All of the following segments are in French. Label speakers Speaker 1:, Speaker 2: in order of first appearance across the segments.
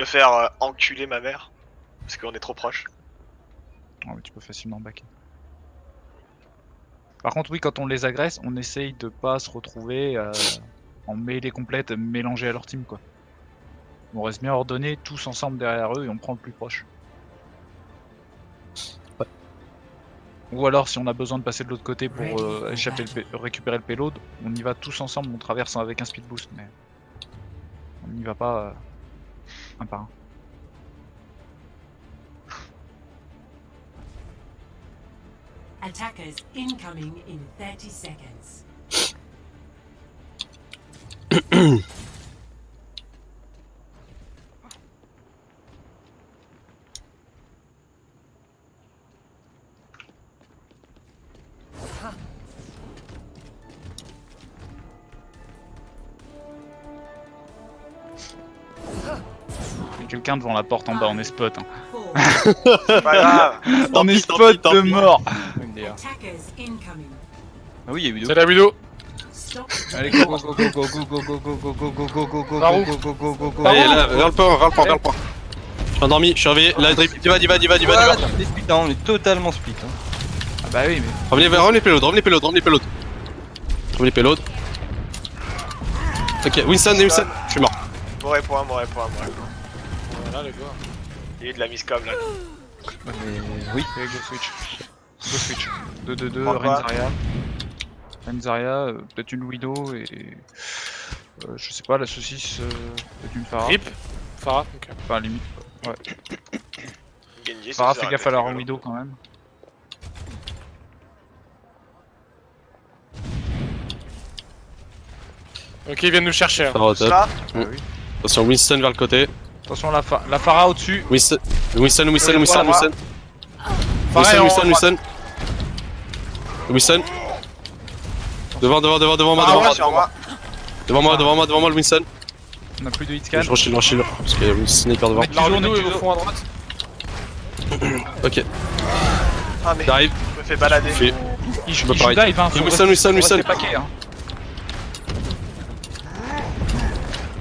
Speaker 1: me faire enculer ma mère. Parce qu'on est trop proche.
Speaker 2: Oh, mais tu peux facilement backer. Par contre, oui, quand on les agresse, on essaye de pas se retrouver en mêlée complète, mélangés à leur team, quoi. On reste bien ordonnés, tous ensemble derrière eux, et on prend le plus proche.
Speaker 3: Ouais.
Speaker 2: Ou alors, si on a besoin de passer de l'autre côté pour récupérer le payload, on y va tous ensemble, on traverse avec un speed boost, mais on n'y va pas un par un.
Speaker 4: Attackers incoming in 30 seconds.
Speaker 2: Il y a quelqu'un devant la porte en bas, on est spot. Hein.
Speaker 1: C'est pas grave.
Speaker 2: On est spot de mort.
Speaker 4: Attackers incoming.
Speaker 5: Ah oui, il y a vidéo.
Speaker 6: C'est la vidéo.
Speaker 4: Stop.
Speaker 2: Allez, go go go go go go go go go go go go go go
Speaker 6: Par où
Speaker 2: go go go go go.
Speaker 3: Allez, là, vers le point, vers le point, vers le point. Je suis endormi, je suis réveillé. Là, drip, diva.
Speaker 5: On est split, hein, on est totalement split. Hein.
Speaker 2: Ah bah oui, mais
Speaker 3: Revenez payload. Revenez payload. Ok, Winston, je suis mort.
Speaker 1: Mauvais point.
Speaker 6: Voilà les gars.
Speaker 1: Il y a eu de la miscom là.
Speaker 5: Mais oui.
Speaker 2: allez, go switch. Go switch. 2-2-2,
Speaker 1: Prends quoi
Speaker 2: Renzaria. Renzaria, peut-être une Widow et... je sais pas, la saucisse, peut-être une Pharah.
Speaker 6: Rip. Farah, ok.
Speaker 2: Enfin, limite. Ouais.
Speaker 1: Genji,
Speaker 2: Pharah,
Speaker 1: ça
Speaker 2: fais
Speaker 1: aurait
Speaker 2: gaffe
Speaker 1: été
Speaker 2: à leur
Speaker 1: rigolo.
Speaker 2: Widow quand même.
Speaker 6: Ok, ils viennent nous chercher. Hein.
Speaker 3: Ça va au top.
Speaker 1: Ça,
Speaker 2: Ah oui.
Speaker 3: Attention, Winston vers le côté.
Speaker 2: Attention, la Pharah au-dessus.
Speaker 3: Winston.
Speaker 6: Pareil,
Speaker 3: Winston. Devant moi,
Speaker 1: ouais, sur moi.
Speaker 3: devant moi, le Winston.
Speaker 2: On a plus de hitscan.
Speaker 3: Je rush il, parce qu'il y a un sniper devant.
Speaker 2: Mais
Speaker 6: La
Speaker 2: toujours,
Speaker 6: vidéo
Speaker 2: on est
Speaker 6: est au
Speaker 2: toujours.
Speaker 6: fond à droite.
Speaker 3: Ok,
Speaker 1: Ah, mais
Speaker 3: j'arrive.
Speaker 1: je me fais balader.
Speaker 2: Il
Speaker 3: peux
Speaker 2: joue
Speaker 3: pas
Speaker 2: dive, hein. Faut
Speaker 3: Winston.
Speaker 2: rester paquet, hein.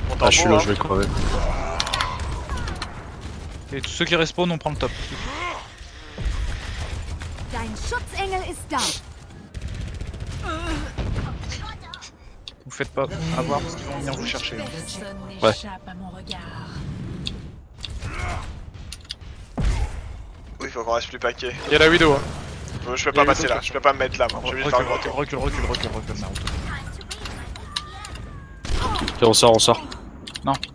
Speaker 1: Mon
Speaker 3: Ah, je suis
Speaker 1: tambour,
Speaker 3: là, je vais crever.
Speaker 2: Et tous ceux qui respawn, on prend le top.
Speaker 7: Dein Schutzengel ist da.
Speaker 2: Vous faites pas avoir parce qu'ils vont venir vous chercher. Hein.
Speaker 4: Personne
Speaker 3: Ouais.
Speaker 4: n'échappe à mon regard.
Speaker 1: Oui, faut qu'on reste plus paquet.
Speaker 6: Il y a la vidéo. Hein.
Speaker 1: Je peux pas passer là, je peux pas me mettre là, moi. Je vais juste faire le gros tour.
Speaker 2: Recule, Naruto.
Speaker 3: Ok, on sort.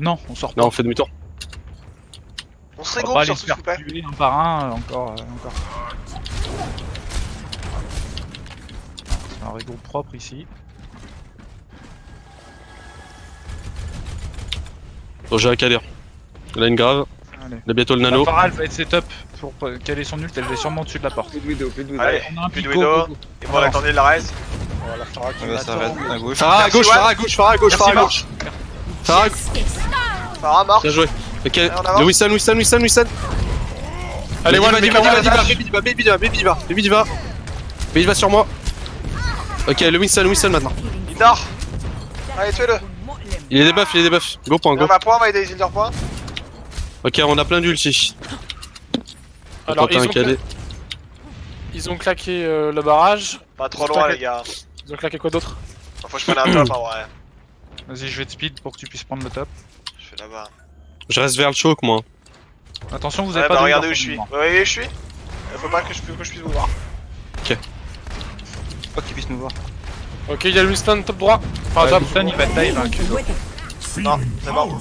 Speaker 2: Non, on sort pas.
Speaker 3: Non, on fait demi-tour.
Speaker 1: On serait
Speaker 2: On va
Speaker 1: gros
Speaker 2: pas aller
Speaker 1: sur
Speaker 2: se
Speaker 1: ce
Speaker 2: faire
Speaker 1: super.
Speaker 2: tuer un par un, encore. C'est un regroupe propre ici.
Speaker 3: Bon, j'ai un caler. Il a une grave.
Speaker 2: Allez.
Speaker 3: Il a bientôt le
Speaker 2: La
Speaker 3: nano.
Speaker 2: Pharah, elle va être setup pour caler son ult, elle est sûrement au-dessus de la porte.
Speaker 5: Plus de vidéo, plus de vidéo.
Speaker 1: Allez,
Speaker 2: On a un
Speaker 1: plus de
Speaker 2: pico,
Speaker 1: widow.
Speaker 2: go, go.
Speaker 1: Et bon, on attendait de la res.
Speaker 6: Voilà, Farah qui
Speaker 5: Ouais, ça va à gauche.
Speaker 3: Farah à gauche,
Speaker 1: Merci,
Speaker 3: Farah à gauche, Farah à gauche. Farah à gauche.
Speaker 1: Farah mort.
Speaker 3: Bien joué. Ok,
Speaker 1: on avance.
Speaker 3: le Winston.
Speaker 6: Allez, One,
Speaker 3: Baby diva sur moi. Ok, le Winston maintenant.
Speaker 1: Il dort. Allez, tuez-le.
Speaker 3: Il est debuff. Go point, go.
Speaker 1: On a point, on va aider les Ilder point.
Speaker 3: Ok, on a plein d'ulti.
Speaker 6: Alors,
Speaker 3: cadet.
Speaker 6: ils ont claqué le barrage.
Speaker 1: Pas trop loin, les gars.
Speaker 6: Ils ont claqué quoi d'autre?
Speaker 1: Faut que je prenne un top en vrai.
Speaker 2: Vas-y, je vais te speed pour que tu puisses prendre le top.
Speaker 1: Je fais là-bas.
Speaker 3: Je reste vers le choke, moi.
Speaker 2: Attention, vous
Speaker 1: Ouais,
Speaker 2: avez
Speaker 1: bah
Speaker 2: pas de
Speaker 1: regardez où
Speaker 2: leader
Speaker 1: je suis.
Speaker 2: pour
Speaker 1: Vous voyez où je suis? Faut pas que je puisse vous voir.
Speaker 5: Pas qu'il puisse nous voir.
Speaker 6: Ok, il y a le Winston top droit.
Speaker 2: le
Speaker 6: Enfin,
Speaker 2: moment.
Speaker 6: top.
Speaker 2: Winston, il va dive un Kudo.
Speaker 1: Non, c'est bon.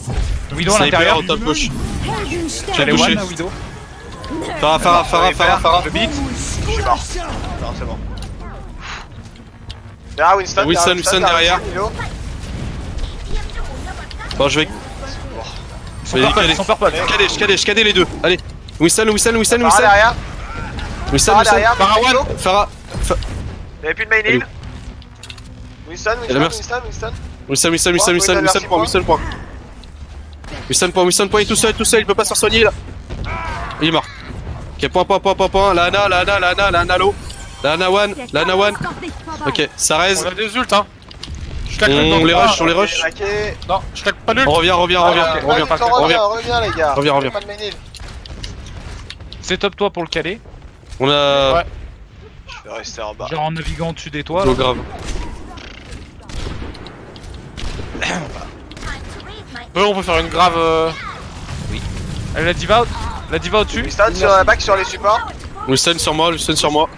Speaker 2: Widow à l'intérieur.
Speaker 3: Sniper au top gauche.
Speaker 2: J'ai les
Speaker 3: touché.
Speaker 2: one, la Widow.
Speaker 3: Farah.
Speaker 2: Le beat.
Speaker 1: Je suis mort. Non, c'est bon. Derrière Winston,
Speaker 3: Winston derrière.
Speaker 1: Milo.
Speaker 3: Bon, je vais.
Speaker 2: Ils sont purple.
Speaker 3: Je cadais les deux. Allez. Winston.
Speaker 1: Farah derrière. Farah derrière.
Speaker 3: Farah
Speaker 1: Milo.
Speaker 3: one. Farah.
Speaker 1: Il y avait plus de main heal. Winston
Speaker 3: Et la meuf. Winston point. Winston point, il est tout seul, il peut pas se faire soigner là. Il est mort. Ok, point. La Ana low. La Ana one. Ok, ça
Speaker 6: On
Speaker 3: raise.
Speaker 6: a des ults, hein. Je claque le
Speaker 3: On les
Speaker 6: Ah,
Speaker 3: rush, on les rush.
Speaker 1: Laqué.
Speaker 6: Non, je claque pas l'ult.
Speaker 3: On revient, revient, revient.
Speaker 1: Vas-y,
Speaker 3: Revient,
Speaker 1: Victor,
Speaker 3: revient.
Speaker 1: reviens les gars.
Speaker 3: Reviens, reviens.
Speaker 1: Pas de main heal.
Speaker 2: C'est top toi pour le caler.
Speaker 3: On a.
Speaker 6: Ouais.
Speaker 1: Je vais rester en bas.
Speaker 2: Genre en naviguant au-dessus des toits.
Speaker 3: Go
Speaker 2: là.
Speaker 3: grave.
Speaker 6: On peut faire une grave.
Speaker 2: La diva au-dessus.
Speaker 1: Winston sur la back sur les supports.
Speaker 3: Winston sur moi, Winston sur moi.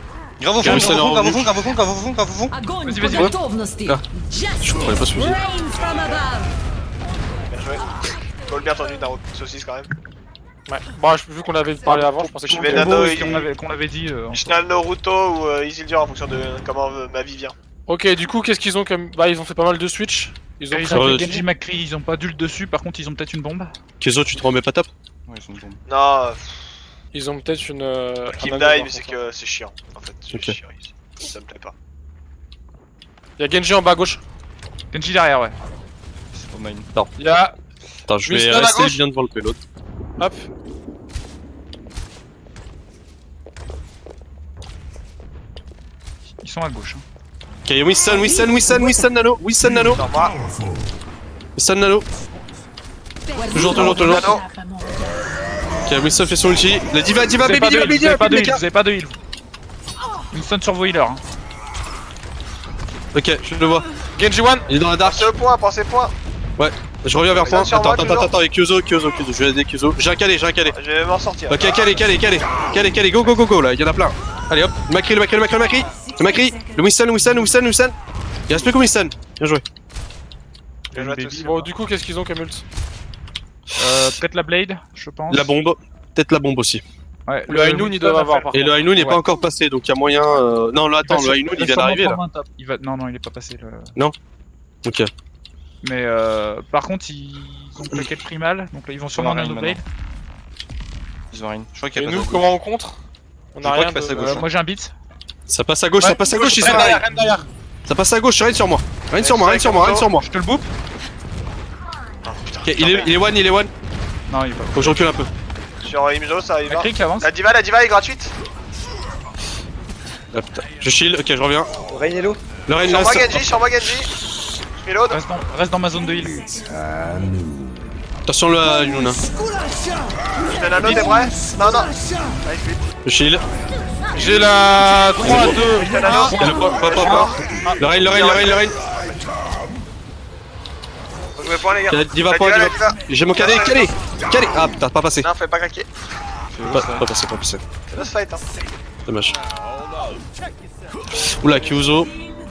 Speaker 5: Grave au fond, grave au fond, grave au fond, grave au fond, grave au fond, grave au fond.
Speaker 7: Огонь
Speaker 2: Vas-y,
Speaker 7: по
Speaker 2: vas-y.
Speaker 7: готовности.
Speaker 3: Ah. Je pourrais pas suivre.
Speaker 7: Rain from above.
Speaker 1: Bien joué. Call bien tendu d'un saucisse quand même.
Speaker 6: Ouais. Bon, vu qu'on avait parlé avant, je pensais que
Speaker 1: Je
Speaker 6: je
Speaker 1: vais
Speaker 2: Combo,
Speaker 1: Nano,
Speaker 2: ce
Speaker 1: il-
Speaker 2: qu'on avait dit.
Speaker 1: Schnall Naruto ou Isildur en fonction de comment ma vie vient.
Speaker 6: Ok, du coup, qu'est-ce qu'ils ont comme. Bah, ils ont fait pas mal de switch. Ils ont
Speaker 2: Ils
Speaker 6: pris
Speaker 2: ont
Speaker 3: Euh,
Speaker 2: fait Genji McCree, ils ont pas d'ult dessus, par contre ils ont peut-être une bombe.
Speaker 3: Kezo, tu te remets pas top?
Speaker 5: Ouais, ils sont bons.
Speaker 1: Non,
Speaker 6: Ils ont peut-être une.
Speaker 1: Kim
Speaker 6: un
Speaker 1: die,
Speaker 6: anneau,
Speaker 1: mais c'est
Speaker 6: par contre.
Speaker 1: que c'est chiant. En fait, c'est
Speaker 3: Ok.
Speaker 1: chiant ici. Ça me plaît pas.
Speaker 6: Y'a Genji en bas à gauche.
Speaker 2: Genji derrière, ouais.
Speaker 5: C'est pour mine.
Speaker 6: Y'a.
Speaker 3: Attends, je vais
Speaker 6: Winston à
Speaker 3: rester
Speaker 6: gauche.
Speaker 3: bien devant le payload.
Speaker 6: Hop.
Speaker 2: Ils sont à gauche. Hein.
Speaker 3: Ok, Winston, Winston, Winston, Winston Nano, Winston Nano,
Speaker 1: Sur moi.
Speaker 3: Winston Nano. Toujours, toujours, toujours.
Speaker 1: Nano.
Speaker 3: Ok, Winston fait son ulti. La diva, diva,
Speaker 2: Vous avez
Speaker 3: baby,
Speaker 2: pas de
Speaker 3: diva,
Speaker 2: heal,
Speaker 3: baby,
Speaker 2: vous avez pas de
Speaker 3: baby,
Speaker 2: heal, vous avez pas de heal. Winston sur vos healers. Hein.
Speaker 3: Ok, je le vois.
Speaker 6: Genji one.
Speaker 3: Il est dans la dark.
Speaker 1: Pensez au point, pensez au point.
Speaker 3: Je reviens vers point.
Speaker 1: Winston sur
Speaker 3: Attends,
Speaker 1: moi,
Speaker 3: attends,
Speaker 1: toujours.
Speaker 3: attends, avec Kyozo, Kyozo, Kyozo. Je vais aider Kyozo. J'ai un calé, j'ai un calé.
Speaker 1: Je vais m'en sortir.
Speaker 3: Ok, calé, calé, calé. Calé, calé, go, go, go, go, là, il y en a plein. Allez hop, le Macri, le Macri, le Macri, le Macri. Le Macri, le Winston, le Winston, le Winston, le Winston. Il reste plus que Winston. Bien joué.
Speaker 1: Bien joué à tous.
Speaker 6: Bon, du coup, qu'est-ce qu'ils ont comme ult?
Speaker 2: Peut-être la blade, je pense.
Speaker 3: La bombe. Peut-être la bombe aussi.
Speaker 2: Ouais,
Speaker 6: Le High Noon, ils doivent avoir par
Speaker 3: Et
Speaker 6: contre.
Speaker 3: le Hainoun n'est pas
Speaker 2: Ouais.
Speaker 3: encore passé, donc il y a moyen. Non, là, attends, le Hainoun il vient d'arriver là.
Speaker 2: Non, non, il est pas passé.
Speaker 3: Ok.
Speaker 2: Mais par contre, ils ont claqué le primal, donc là ils vont sûrement
Speaker 5: On a rien
Speaker 2: Nano Blade.
Speaker 5: Ils ont rien. Je crois qu'il
Speaker 6: Et
Speaker 5: y a pas
Speaker 6: nous,
Speaker 5: de-
Speaker 6: comment on contre? On
Speaker 5: Je
Speaker 6: a
Speaker 5: crois
Speaker 6: rien
Speaker 5: qu'il passe
Speaker 6: de.
Speaker 5: à gauche.
Speaker 2: Moi j'ai un beat.
Speaker 3: Ça passe à gauche, ça passe à gauche, ils sont
Speaker 6: Rennes
Speaker 3: derrière.
Speaker 6: derrière, Rennes derrière.
Speaker 3: Ça passe à gauche, rien sur moi. Rien sur moi, rien sur moi, rien sur moi.
Speaker 2: Je te le boop.
Speaker 3: Ok, il est one, il est one.
Speaker 2: Non, il est pas.
Speaker 3: Faut que je recule un peu.
Speaker 1: Sur Imjo, ça arrive.
Speaker 2: McCree qui avance.
Speaker 1: La diva est gratuite.
Speaker 3: Ah, putain. Je shield, ok, je reviens.
Speaker 5: Rainello.
Speaker 3: Le Rain
Speaker 1: Sur moi
Speaker 3: reste.
Speaker 1: Genji, sur moi Genji. Je reload.
Speaker 2: Reste dans ma zone de heal.
Speaker 3: Attention le Hainoun. Hein.
Speaker 1: Je fais Nano, t'es prêt? Non, non. Nice, vite.
Speaker 3: Je shield.
Speaker 6: J'ai la 3 à 2.
Speaker 1: Je fais Nano.
Speaker 3: Il y a le pop, pop, pop. Le Rain, le Rain, le Rain, le Rain.
Speaker 1: Faut jouer point, les gars.
Speaker 3: Diva
Speaker 1: La
Speaker 3: point,
Speaker 1: diva,
Speaker 3: diva.
Speaker 1: la diva.
Speaker 3: J'ai mon calé, calé. Calé. Ah putain, pas passé.
Speaker 1: Non, fais pas craquer.
Speaker 3: Pas passé, pas passé.
Speaker 1: C'est notre fight, hein.
Speaker 3: Dommage. Oula, Kyuzo.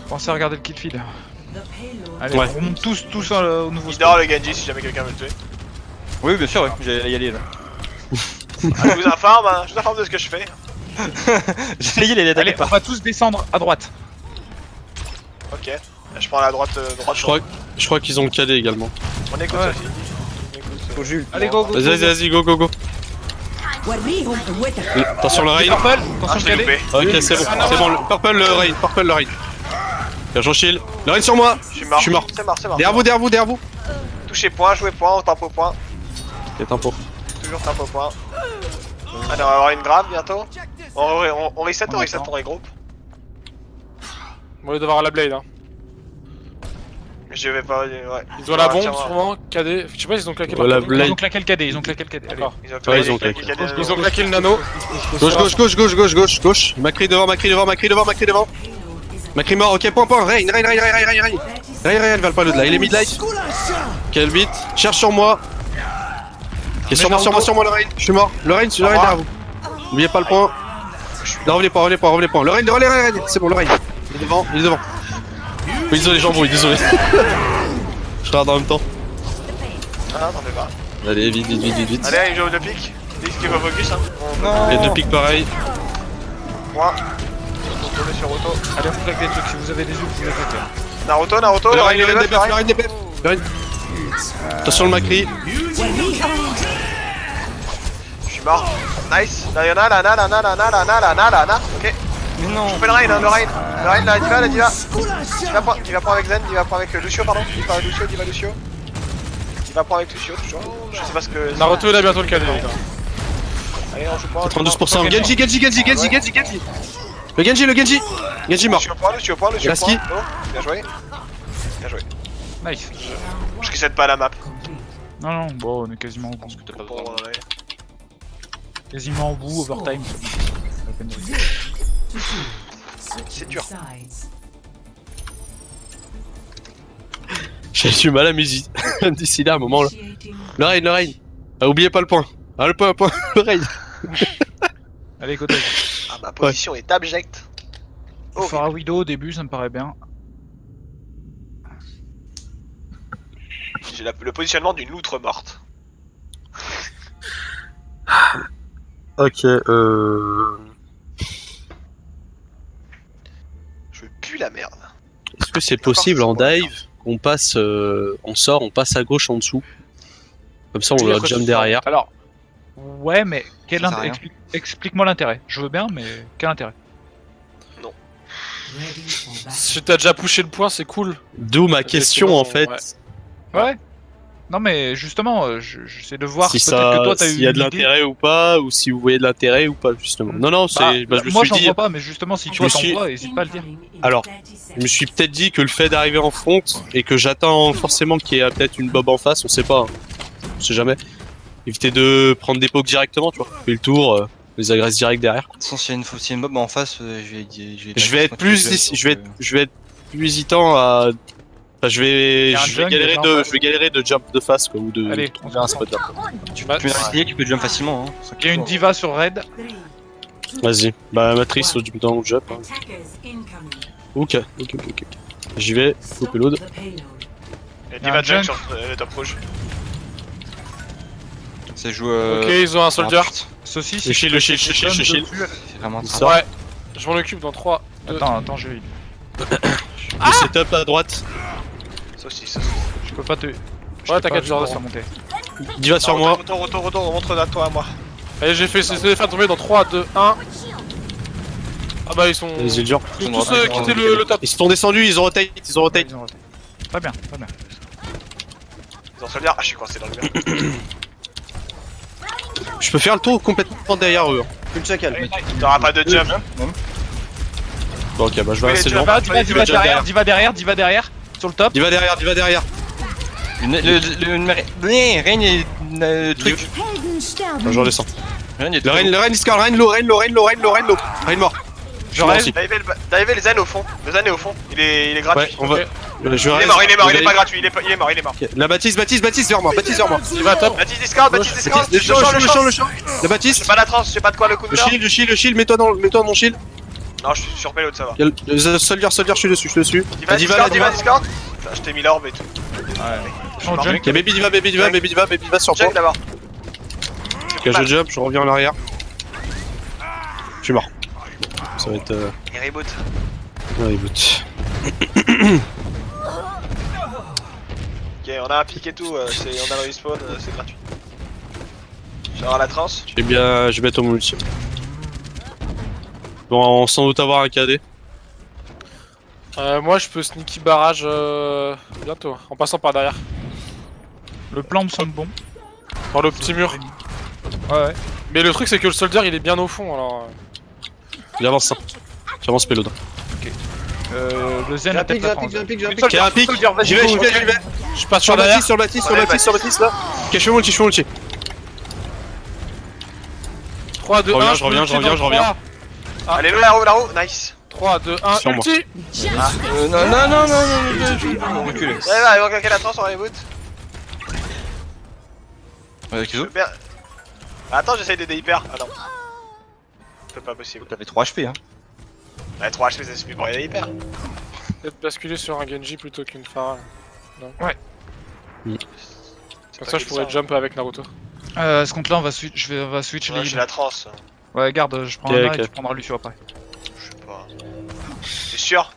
Speaker 2: Pensez à regarder le kit feed.
Speaker 4: The payload
Speaker 2: Allez,
Speaker 3: Ouais.
Speaker 2: on remonte tous au nouveau
Speaker 1: Il
Speaker 2: spot.
Speaker 1: dort le Genji si jamais quelqu'un veut le tuer.
Speaker 5: Oui, bien sûr, ouais. J'allais y aller là.
Speaker 1: Ah, je vous informe, hein. Je vous informe de ce que je fais.
Speaker 5: J'allais y aller,
Speaker 2: Allez,
Speaker 5: t'inquiète
Speaker 2: on
Speaker 5: pas.
Speaker 2: va tous descendre à droite.
Speaker 1: Ok. Je prends la droite.
Speaker 3: Je crois qu'ils ont le calé également.
Speaker 1: On écoute
Speaker 2: Ouais.
Speaker 1: Sophie. On écoute.
Speaker 5: Faut Jules.
Speaker 2: Allez, go, go.
Speaker 3: Vas-y, vas-y, vas-y, go, go, go.
Speaker 7: وريهم قوتك.
Speaker 3: Attention le Rain.
Speaker 2: Purple,
Speaker 1: Ah,
Speaker 2: attention
Speaker 1: je l'ai
Speaker 2: calé.
Speaker 1: loupé.
Speaker 3: Ok, c'est bon, le Purple, le Rain, Purple, le Rain. Bien, j'en shield. Le Rain sur moi.
Speaker 1: Je suis mort.
Speaker 3: Je suis mort.
Speaker 1: C'est mort, c'est mort.
Speaker 3: Derrière vous, derrière vous, derrière vous.
Speaker 1: Touchez point, jouez point, on tempo point.
Speaker 3: Ok, tempo.
Speaker 1: Toujours tempo point. Allez, on va avoir une grave bientôt. On reset, on reset, on regroupe.
Speaker 6: Bon, ils doivent avoir la blade. Hein.
Speaker 1: Je vais pas. Ouais.
Speaker 6: Ils ont la bombe,
Speaker 1: Tiens-moi.
Speaker 6: sûrement. KD. Je sais pas, ils ont claqué par
Speaker 3: Voilà,
Speaker 6: KD.
Speaker 3: Blade.
Speaker 2: Ils ont claqué le KD, ils ont claqué le KD. Allez.
Speaker 6: D'accord.
Speaker 1: Ils ont
Speaker 3: Ouais, ils ont
Speaker 1: claqué.
Speaker 6: Ils ont claqué le nano.
Speaker 3: Gauche, gauche, gauche, gauche, gauche, gauche, gauche. Macri devant, Macri devant, Macri devant, Macri devant. Macri mort, ok, point, point. Rain, Rain, Rain, Rain, Rain, Rain, Rain. Rain, Rain, elle va pas le de là. Il est mid-light. Quel beat. Cherche sur moi. Ok, sur moi, sur moi, sur moi, le Rain. Je suis mort. Le Rain, sur le Rain derrière vous. N'oubliez pas le point. Non, revenez pas, revenez pas, revenez pas. Le Rain, le Rain, c'est bon, le Rain. Il est devant, il est devant. Oui, désolé, jambon, désolé. Je regarde en même temps.
Speaker 1: Ah, t'en fais pas.
Speaker 3: Allez, vite, vite, vite, vite, vite.
Speaker 1: Allez, il joue de pique. Dis qu'il va focus, hein.
Speaker 3: Et deux pics pareil.
Speaker 1: Point. On tourne sur Auto.
Speaker 2: Allez, on claque des trucs. Si vous avez des ult, vous les claquez.
Speaker 1: Naruto,
Speaker 3: Le
Speaker 1: le
Speaker 3: Rain,
Speaker 1: Rain,
Speaker 3: le Rain,
Speaker 1: le
Speaker 3: des pefs, le Rain, des pefs. Le Rain. Attention le Macri.
Speaker 1: Je suis mort. Nice. Là, y'en a, là. Ok.
Speaker 5: Mais non.
Speaker 1: Je fais le Rain, hein, le Rain. Le Rain, la diva, la diva. Il va prendre avec Zen, il va prendre avec Lucio, pardon. Il va Lucio, il va Lucio. Il va prendre avec Lucio, toujours. Je sais pas ce que.
Speaker 6: Naruto, il a bientôt le KD.
Speaker 1: Allez, on joue pas.
Speaker 3: 32%. Genji, Genji, Genji, Genji, Genji, Genji. Le Genji, le Genji. Genji mort.
Speaker 1: Lucio point.
Speaker 3: Graski.
Speaker 1: Oh, bien joué. Bien joué.
Speaker 2: Nice.
Speaker 1: Je reset pas la map.
Speaker 2: Non, non, bon, on est quasiment au bout.
Speaker 5: T'as pas
Speaker 1: Bon,
Speaker 5: besoin.
Speaker 1: ouais.
Speaker 2: Quasiment au bout, overtime. C'est la peine de-
Speaker 1: C'est dur.
Speaker 4: Sides.
Speaker 3: J'ai du mal à musique. D'ici là, un moment là.
Speaker 4: Initiating
Speaker 3: Le rain. Ah, oubliez pas le point. Ah, le point. Le rain.
Speaker 2: Allez, côté.
Speaker 1: Ah, ma position est abjecte.
Speaker 2: On fera Widow au début, ça me paraît bien.
Speaker 1: J'ai le positionnement d'une loutre morte.
Speaker 3: Ok,
Speaker 1: Je pue la merde.
Speaker 3: Est-ce que c'est possible en dive qu'on passe, on sort, on passe à gauche en dessous? Comme ça, on
Speaker 2: Oui,
Speaker 3: va
Speaker 2: après,
Speaker 3: jump
Speaker 2: ce
Speaker 3: derrière.
Speaker 2: soir. Alors, ouais, mais quel
Speaker 5: Ça sert à rien.
Speaker 2: explique-moi l'intérêt. Je veux bien, mais quel intérêt?
Speaker 4: ready for battle.
Speaker 6: Si t'as déjà pushé le point, c'est cool.
Speaker 3: D'où ma question en fait.
Speaker 6: Ouais.
Speaker 2: Ouais. Non, mais justement, j'essaie de voir
Speaker 3: Si
Speaker 2: peut-être
Speaker 3: ça,
Speaker 2: que toi t'as eu
Speaker 3: s'il y a de
Speaker 2: une idée.
Speaker 3: l'intérêt ou pas, ou si vous voyez de l'intérêt ou pas justement. Non, non, c'est, je me
Speaker 2: moi
Speaker 3: suis
Speaker 2: j'en
Speaker 3: dit,
Speaker 2: vois pas, mais justement, si
Speaker 3: je
Speaker 2: toi
Speaker 3: me
Speaker 2: t'en
Speaker 3: suis-
Speaker 2: vois, hésite pas à le dire.
Speaker 4: Incoming in
Speaker 3: Alors,
Speaker 4: 30
Speaker 3: je me suis
Speaker 4: seconds.
Speaker 3: peut-être dit que le fait d'arriver en front et que j'attends forcément qu'il y ait peut-être une bob en face, on sait pas, hein. On sait jamais. Éviter de prendre des pokes directement, tu vois. Fais le tour, les agresse direct derrière.
Speaker 5: De toute façon, s'il y a une mob en face,
Speaker 3: Je vais être plus, je vais être plus hésitant à. Enfin, je vais
Speaker 2: y a un junk déjà en face.
Speaker 3: galérer de jump de face quoi, ou de
Speaker 2: Allez,
Speaker 3: trouver un spot là.
Speaker 5: Tu peux essayer, tu peux jump facilement. Hein.
Speaker 2: Il y a une diva sur Red.
Speaker 3: Vas-y, bah matrice au dans le jump. Hein.
Speaker 4: Attackers incoming.
Speaker 3: Ok. J'y vais,
Speaker 4: Stop
Speaker 3: coupe load.
Speaker 4: the payload.
Speaker 1: Et
Speaker 2: Y a
Speaker 1: Diva
Speaker 2: un
Speaker 1: Junk
Speaker 2: junk.
Speaker 1: sur le top rouge.
Speaker 5: Ça joue.
Speaker 6: Ok, ils ont un soldier.
Speaker 2: Ceci,
Speaker 3: Le shield, le shield.
Speaker 5: C'est vraiment
Speaker 3: Il
Speaker 5: très
Speaker 3: sort.
Speaker 6: Ouais. Je m'en occupe dans 3, 2.
Speaker 2: Attends, je
Speaker 3: Le setup à droite.
Speaker 1: Saucisse.
Speaker 2: je peux pas te.
Speaker 6: Ouais, t'inquiète, je
Speaker 2: je
Speaker 6: redescends.
Speaker 2: monter.
Speaker 3: Diva sur moi.
Speaker 1: Retour, on montre à toi à moi.
Speaker 6: Allez, j'ai fait essayer de faire tomber dans 3, 2, 1. Ah bah ils sont.
Speaker 3: Les îles dures.
Speaker 6: Ils ont tous quitté le top.
Speaker 3: Ils sont descendus, ils ont rotate.
Speaker 2: Ils ont roté. Très bien, très bien.
Speaker 1: Ils ont soldier. Ah, je suis coincé dans le mur.
Speaker 3: Je peux faire le tour complètement derrière eux.
Speaker 5: Full chacal.
Speaker 1: T'auras pas de jump.
Speaker 3: Bon, ok, bah je vais
Speaker 1: Oui,
Speaker 3: rester
Speaker 1: tu
Speaker 3: devant.
Speaker 1: vas
Speaker 2: Diva derrière, sur le top.
Speaker 3: Diva derrière.
Speaker 5: Reign est. Truc.
Speaker 3: Bah, je redescends.
Speaker 5: Reign est.
Speaker 3: Le rain is score, rain low. Rain mort.
Speaker 2: Je
Speaker 3: mort
Speaker 2: rêve.
Speaker 3: aussi.
Speaker 1: D'arriver les zen au fond. Le zen est au fond. Il est
Speaker 3: Ouais,
Speaker 1: gratuit.
Speaker 3: on va.
Speaker 6: Ok.
Speaker 3: Je
Speaker 1: Il est
Speaker 3: reste.
Speaker 1: mort, il est pas gratuit. Il est mort.
Speaker 3: Ok. La bâtisse vers moi.
Speaker 6: Il va top.
Speaker 1: Baptiste discard.
Speaker 3: Le champ. La bâtisse.
Speaker 1: J'ai pas la trans, j'ai pas de quoi le coup de
Speaker 3: Le shield, mets-toi dans mon shield.
Speaker 1: Non, je suis sur payload, ça va.
Speaker 3: Y'a le soldier, je suis dessus.
Speaker 1: Diva,
Speaker 3: Diva.
Speaker 1: discard. Je t'ai mis l'orbe et tout.
Speaker 2: Son junk.
Speaker 3: Ok, baby diva sur toi.
Speaker 1: Junk d'abord.
Speaker 3: Ok, je jump, je reviens en arrière. Je suis mort. Ça va être.
Speaker 1: Et reboot.
Speaker 3: Ouais, reboot.
Speaker 1: Ok, on a un pic et tout, on a le respawn, c'est gratuit. J'aurai la trans.
Speaker 3: Je vais bientôt mon ulti. Bon, on sans doute avoir un KD.
Speaker 6: Moi je peux sneaky barrage bientôt, en passant par derrière.
Speaker 2: Le plan me semble bon.
Speaker 6: Par le petit mur.
Speaker 2: Ouais.
Speaker 6: Mais le truc c'est que le soldier il est bien au fond alors.
Speaker 3: J'avance ça. J'avance payload.
Speaker 2: Le Zen a peut-être la France.
Speaker 3: Ok, un pic. J'y vais.
Speaker 6: Je passe
Speaker 3: Sur
Speaker 6: sur derrière.
Speaker 3: Baptiste là. Ok, je fais mon ulti.
Speaker 6: 3, 2, 1.
Speaker 3: Je reviens.
Speaker 1: Allez, la roue, nice.
Speaker 6: 3, 2, 1,
Speaker 3: Sur moi.
Speaker 6: ulti.
Speaker 5: Non, recule.
Speaker 1: Ouais, il va claquer la trans, on reboot.
Speaker 5: Kizo,
Speaker 1: Attends, j'essaye d'aider hyper. Ah non. C'est pas possible.
Speaker 5: t'avais 3 HP hein.
Speaker 1: Ouais, 3 HP, ça suffit pour aider hyper.
Speaker 6: Peut-être basculer sur un Genji plutôt qu'une Pharah.
Speaker 2: Ouais.
Speaker 6: Comme ça je pourrais jump avec Naruto.
Speaker 2: Ce compte là, on va switch
Speaker 1: Ouais,
Speaker 2: les
Speaker 1: j'ai la trans.
Speaker 2: Ouais, garde, je prends
Speaker 3: Ok,
Speaker 2: un
Speaker 3: ok.
Speaker 2: et tu prendras Lucio après.
Speaker 1: Je sais pas. T'es sûr?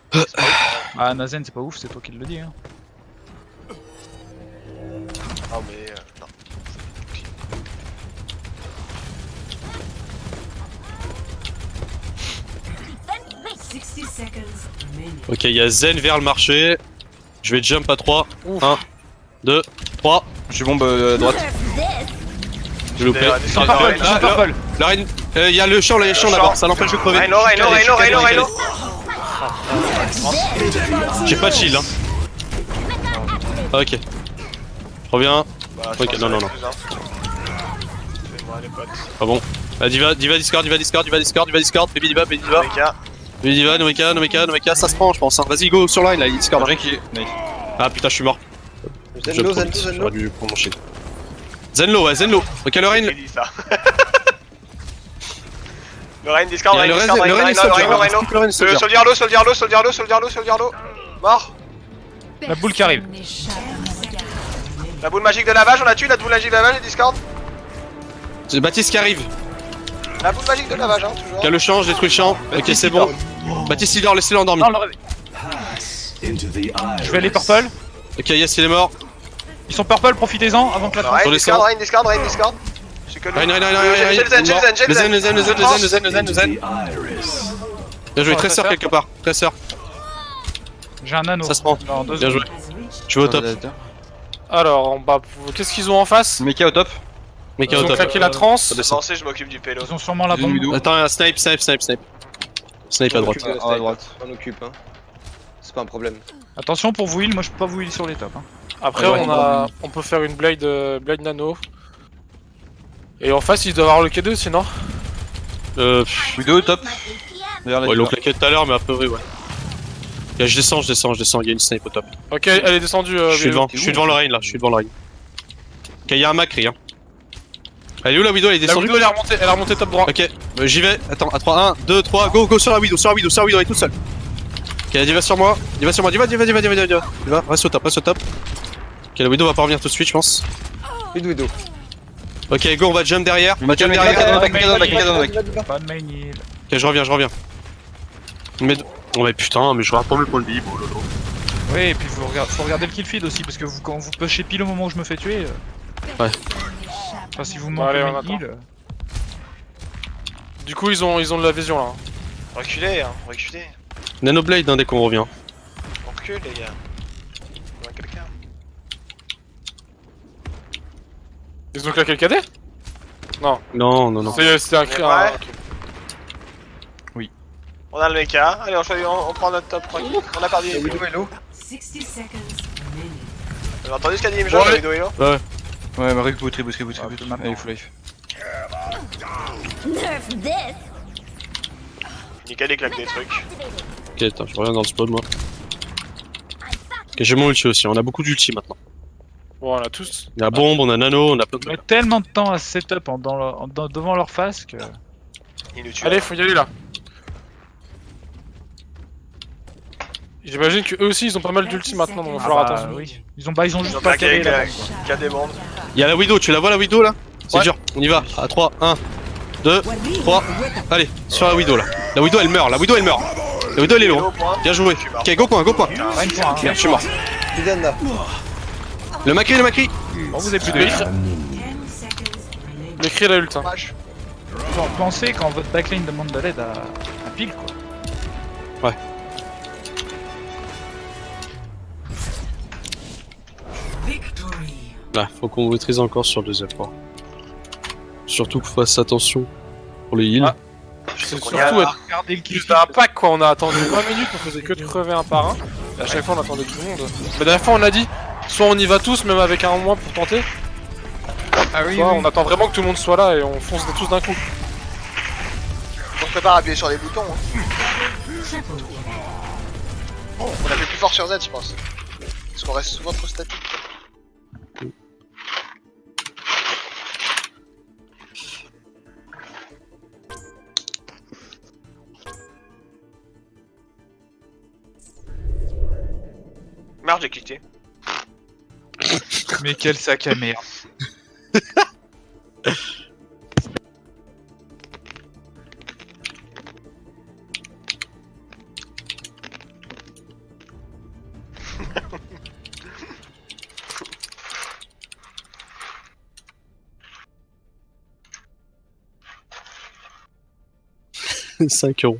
Speaker 2: Ah, Nazen, c'est pas ouf, c'est toi qui le dis. Hein.
Speaker 1: Ah, mais non.
Speaker 4: 60 seconds remaining.
Speaker 3: Ok, il y a Zen vers le marché. Je vais jump à 3. 1, 2, 3.
Speaker 5: Je suis bombe droite.
Speaker 3: Je l'ai loupé.
Speaker 1: Des
Speaker 2: Purple,
Speaker 3: là,
Speaker 2: purple.
Speaker 3: La reine. Il y a le champ là-bas, ça l'empêche de crever.
Speaker 1: Rhino.
Speaker 3: J'ai pas de shield hein. Ah, ok. Je reviens.
Speaker 1: Bah, je
Speaker 3: Ok,
Speaker 1: pense
Speaker 3: non,
Speaker 1: que
Speaker 3: non,
Speaker 1: ça
Speaker 3: non.
Speaker 1: va être plus, hein. Fais-moi les potes.
Speaker 3: Ah bon. Ah, Diva, Discord, Diva, baby Diva. Nomeka, ça se prend, je pense. Hein. Vas-y, go sur line là, Discord.
Speaker 5: Rien qui est. Nice.
Speaker 3: Ah putain, je suis mort.
Speaker 5: Zenlo,
Speaker 3: Je
Speaker 5: Zenlo.
Speaker 3: J'aurais dû prendre mon shield. Zenlo, ouais, Zenlo. Ok, Lorraine.
Speaker 1: Il dit ça. Lorraine, Discord,
Speaker 3: Il y a
Speaker 1: Lorraine,
Speaker 3: le
Speaker 1: Discord,
Speaker 3: Lorraine,
Speaker 1: Lorraine,
Speaker 3: Lorraine,
Speaker 1: Lorraine,
Speaker 3: Lorraine,
Speaker 1: Soldier. Mort.
Speaker 2: La boule qui arrive.
Speaker 1: La boule magique de lavage, on a tué la boule magique de lavage, Discord.
Speaker 3: C'est Baptiste qui arrive.
Speaker 1: La boule magique de lavage, hein, toujours.
Speaker 3: Qui a le champ, je détruis le champ. Ok, c'est bon. Baptiste il dort, laissez-le endormi.
Speaker 2: Non, le réveil. Je vais aller purple.
Speaker 3: Ok, yes, il est mort.
Speaker 2: Ils sont purple, profitez-en avant que la
Speaker 1: Ryan,
Speaker 3: Sur les
Speaker 1: Discord,
Speaker 3: sangs.
Speaker 1: Ryan, Discord. J'ai que lui.
Speaker 3: Ryan.
Speaker 1: J'ai le zen.
Speaker 3: Le zen. Bien joué, tresseur quelque part. Tresseur,
Speaker 2: J'ai un anneau.
Speaker 3: ça se prend.
Speaker 2: Non, deux
Speaker 3: Bien joué. Je vais au top.
Speaker 6: Alors, en bas, qu'est-ce qu'ils ont en face?
Speaker 5: Mecha au top.
Speaker 3: Mec,
Speaker 6: Ils
Speaker 3: au
Speaker 6: ont
Speaker 3: top.
Speaker 6: claqué la transe.
Speaker 3: Ça descend.
Speaker 1: Lancé, je m'occupe du pélo.
Speaker 2: Ils ont sûrement la bombe.
Speaker 5: Midou.
Speaker 3: Attends, snipe. Snipe à droite.
Speaker 5: À droite. On occupe, hein. C'est pas un problème.
Speaker 2: Attention pour vous heal, moi je peux pas vous heal sur les tops. Hein.
Speaker 6: Après,
Speaker 5: Ouais,
Speaker 6: on peut faire une blade nano. Et en face, ils doivent avoir le K2 aussi, non?
Speaker 5: Widow au top. Derrière la
Speaker 3: Ouais, ils l'ont
Speaker 5: diva.
Speaker 3: claqué tout à l'heure, mais a priori, ouais. Ok, je descends. Il y a une snipe au top.
Speaker 6: Ok, elle est descendue.
Speaker 3: Je suis devant Lorraine là. Ok, il y a un Macri, hein. Elle est où la Widow? Elle est
Speaker 6: La
Speaker 3: descendue?
Speaker 6: Widow, elle a remonté top droit.
Speaker 3: Ok, j'y vais. Attends, à 3, 1, 2, 3, go sur la Widow, elle est toute seule. Ok, la Diva sur moi. Diva, reste au top. Ok, la Widow va pas revenir tout de suite, je pense.
Speaker 5: Widow.
Speaker 3: Ok, go, on va jump derrière.
Speaker 5: On va
Speaker 3: Jump
Speaker 5: Mecha
Speaker 3: derrière.
Speaker 5: dans
Speaker 2: Pas de main heal.
Speaker 3: Ok, je reviens. Mais... Oh mais putain, mais je vais attendre le point de vie. Oh lolo.
Speaker 2: Oui, et puis faut regarder le kill feed aussi, parce que quand vous pushez pile au moment où je me fais tuer.
Speaker 3: Ouais.
Speaker 2: Enfin, si vous
Speaker 6: Bon,
Speaker 2: manquez
Speaker 6: allez, on
Speaker 2: main
Speaker 6: attend.
Speaker 2: heal.
Speaker 6: Du coup, ils ont de la vision là.
Speaker 1: Reculez.
Speaker 3: Nanoblade, hein, dès qu'on revient.
Speaker 1: On recule, les gars. On a quelqu'un.
Speaker 6: Ils ont claqué le KD? Non.
Speaker 3: Non.
Speaker 6: C'est un cri.
Speaker 1: Ouais.
Speaker 6: Ok.
Speaker 1: On a le mecha. Allez, on prend notre top. Tranquille. On a perdu.
Speaker 5: Widow hello.
Speaker 4: 60 seconds remaining.
Speaker 1: Vous avez entendu ce qu'a dit Imjo, la vidéo hello?
Speaker 5: Ouais, mais reboot.
Speaker 2: maintenant.
Speaker 5: Allez, full life.
Speaker 1: Nickel, il claque des trucs.
Speaker 3: Ok, attends, je reviens dans le spawn moi. Ok, j'ai mon ulti aussi, on a beaucoup d'ulti maintenant.
Speaker 6: Bon, on a tous.
Speaker 3: On a bombe, on a nano, on a plein de
Speaker 2: On met
Speaker 3: trucs.
Speaker 2: tellement de temps à setup devant leur face que.
Speaker 1: Il nous tue.
Speaker 6: Allez, faut y aller là. J'imagine que eux aussi ils ont pas mal d'ulti maintenant, donc il va falloir attention.
Speaker 2: oui. Ils ont
Speaker 1: Ils
Speaker 2: juste
Speaker 1: ont
Speaker 2: pas
Speaker 1: claqué
Speaker 2: calé
Speaker 1: avec
Speaker 2: là.
Speaker 1: la des mondes.
Speaker 3: Il y a la Widow, tu la vois la Widow là? C'est
Speaker 6: Ouais.
Speaker 3: dur, on y va. À 3, 1, 2, 3. Allez, sur la Widow là. La Widow elle meurt, La Widow elle est
Speaker 1: Hello,
Speaker 3: loin.
Speaker 1: point.
Speaker 3: Bien joué. Ok, go point.
Speaker 2: Rien de point, hein.
Speaker 3: Merde, je suis mort.
Speaker 5: Suzanne.
Speaker 3: Le Macri.
Speaker 2: Bon, vous avez plus de
Speaker 6: Mais-
Speaker 2: heal.
Speaker 4: 10 seconds remaining.
Speaker 6: Le cri la ult. Hein.
Speaker 1: Dommage.
Speaker 2: Pensez quand votre backlane demande de l'aide à pile quoi.
Speaker 4: Victory.
Speaker 3: Là, faut qu'on maîtrise encore sur le deuxième point. Surtout qu'on fasse attention pour les heals.
Speaker 6: Ah. C'est
Speaker 1: qu'on
Speaker 6: surtout
Speaker 1: y a-
Speaker 6: être
Speaker 2: Regardez le kill
Speaker 6: juste un pack quoi. On a attendu 20 minutes, on faisait que de crever un par un. Et à chaque fois on attendait tout le monde. Mais la dernière fois on a dit soit on y va tous, même avec un moins pour tenter. Soit on attend vraiment que tout le monde soit là et on fonce tous d'un coup.
Speaker 1: On se prépare à appuyer sur les boutons. Hein. On appuie plus fort sur Z, je pense. Parce qu'on reste souvent trop statique. quoi. Merde, j'ai cliqué.
Speaker 2: Mais quel sac à merde.
Speaker 3: Ouais. 5 €.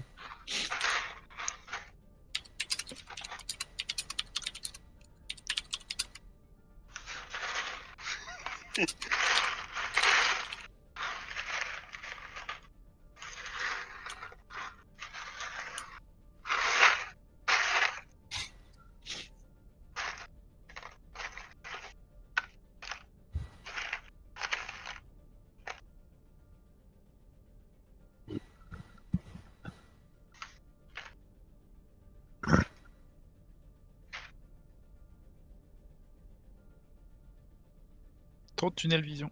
Speaker 2: Trop de tunnel vision.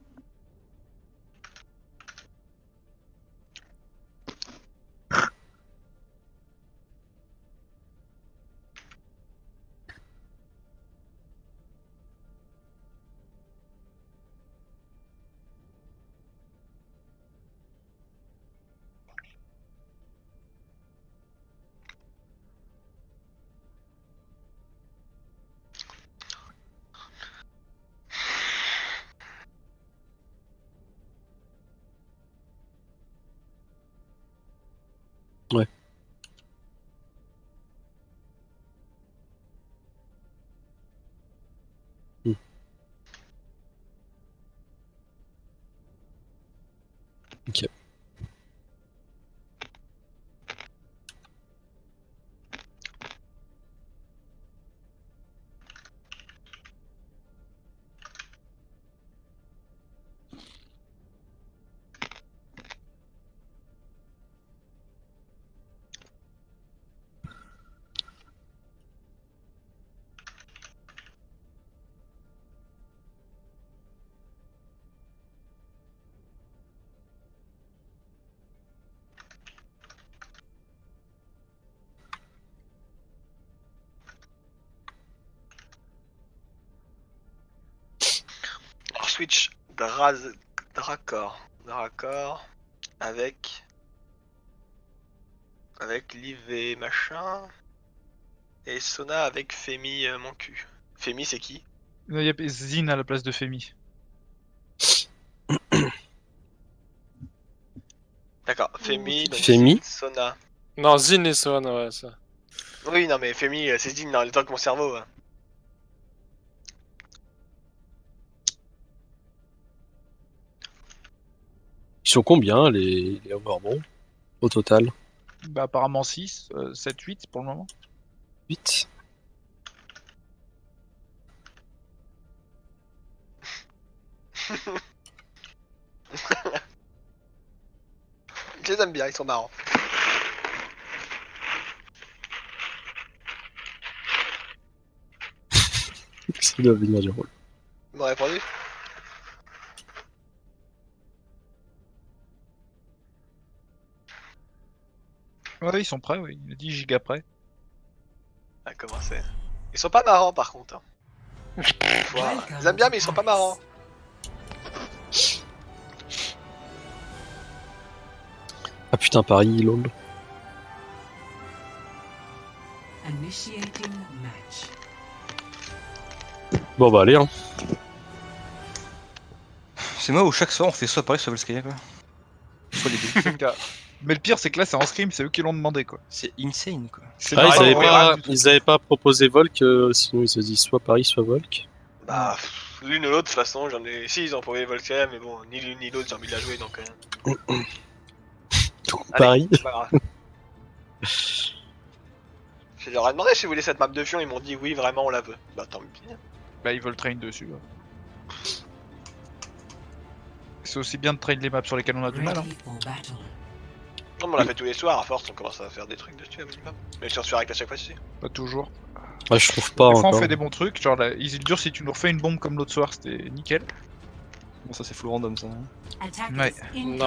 Speaker 3: Ouais. Ok.
Speaker 1: Alors switch Drakor avec Liv et machin et Sona avec Femi mon cul. Femi c'est qui?
Speaker 2: Il y a Zin à la place de Femi.
Speaker 1: D'accord, Femi donc
Speaker 3: Femi.
Speaker 1: Sona.
Speaker 6: Non, Zin et Son, ouais, ça.
Speaker 1: Oui non mais Femi c'est Zin dans le temps que mon cerveau. Hein.
Speaker 3: Ils sont combien les Overbronze au total?
Speaker 2: Bah apparemment 6, 7, 8 pour le moment.
Speaker 3: 8.
Speaker 1: Je les aime bien, ils sont marrants.
Speaker 3: Ça doit venir du rôle.
Speaker 1: Ils m'ont répondu.
Speaker 2: Ouais, ils sont prêts, oui. Il a dit giga prêt.
Speaker 1: Ah comment c'est. Ils sont pas marrants par contre. Hein. Voilà. Ils aiment bien mais ils sont pas marrants.
Speaker 3: Ah putain, Paris, lol.
Speaker 4: Initiating match.
Speaker 3: Bon bah allez hein.
Speaker 5: C'est moi où chaque soir on fait soit Paris soit Volskaya quoi. Soit les deux.
Speaker 2: C'est le cas. Mais le pire, c'est que là, c'est en scrim, c'est eux qui l'ont demandé, quoi.
Speaker 5: C'est insane quoi.
Speaker 2: C'est
Speaker 3: Ah,
Speaker 2: normal,
Speaker 3: ils
Speaker 2: on verra du tout.
Speaker 3: avaient pas proposé Volk, sinon ils se disent soit Paris soit Volk.
Speaker 1: Bah l'une ou l'autre de toute façon j'en ai. Si ils ont prouvé Volkswagen mais bon ni l'une ni l'autre j'ai envie de la jouer donc.
Speaker 3: Paris.
Speaker 1: C'est pas grave. Je leur ai demandé si vous voulez cette map de fion, ils m'ont dit oui vraiment on la veut. Bah tant pis.
Speaker 2: Bah, ils veulent train dessus. Ouais. C'est aussi bien de train les maps sur lesquelles on a du mal. Hein.
Speaker 4: Ready for battle.
Speaker 1: Non mais on l'a fait tous les soirs, à force on commence à faire des trucs dessus à minimum. Mais je suis avec à chaque fois ci.
Speaker 2: Pas toujours.
Speaker 3: Ah, je trouve pas
Speaker 2: Des fois,
Speaker 3: encore.
Speaker 2: on fait des bons trucs. Genre, là, Easy Dur, si tu nous refais une bombe comme l'autre soir, c'était nickel.
Speaker 5: Bon ça c'est full random ça.
Speaker 4: Attackers
Speaker 2: Ouais.
Speaker 4: in
Speaker 6: Non.